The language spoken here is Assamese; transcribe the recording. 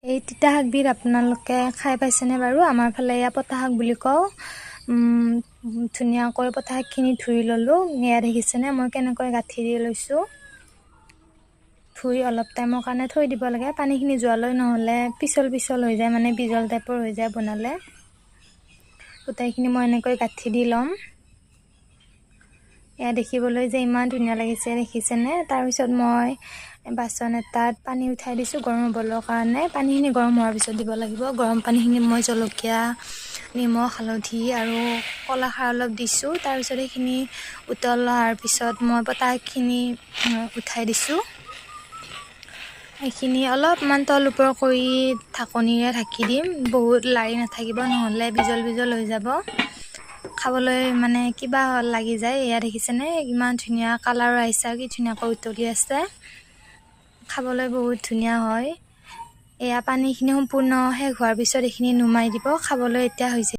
এই তিতা শাকবিধ আপোনালোকে খাই পাইছেনে বাৰু? আমাৰ ফালে এয়া পতা শাক বুলি কওঁ। ধুনীয়াকৈ পতা শাকখিনি ধুই ল'লোঁ। এয়া দেখিছেনে মই কেনেকৈ গাঁঠি দি লৈছোঁ। ধুই অলপ টাইমৰ কাৰণে থৈ দিব লাগে, পানীখিনি যোৱালৈ, নহ'লে পিছল পিছল হৈ যায়, মানে বিজল টাইপৰ হৈ যায় বনালে। গোটেইখিনি মই এনেকৈ গাঁঠি দি ল'ম। এয়া দেখিবলৈ যে ইমান ধুনীয়া লাগিছে দেখিছেনে। তাৰপিছত মই বাচন এটাত পানী উঠাই দিছোঁ গৰম হ'বৰ কাৰণে। পানীখিনি গৰম হোৱাৰ পিছত দিব লাগিব। গৰম পানীখিনি মই জলকীয়া, নিমখ, হালধি আৰু কলা খাৰ অলপ দিছোঁ। তাৰপিছত সেইখিনি উতলাৰ পিছত মই পতা শাকখিনি উঠাই দিছোঁ। এইখিনি অলপমান তল ওপৰ কৰি ঢাকনিৰে ঢাকি দিম। বহুত লাৰি নাথাকিব, নহ'লে বিজল বিজল হৈ যাব। খাবলৈ মানে কিবা লাগি যায়। এয়া দেখিছেনে ইমান ধুনীয়া কালাৰো আহিছে আৰু কি ধুনীয়াকৈ উতলি আছে। খাবলৈ বহুত ধুনীয়া হয়। এয়া পানীখিনি সম্পূৰ্ণ শেষ হোৱাৰ পিছত এইখিনি নুমাই দিব। খাবলৈ এতিয়া হৈছে।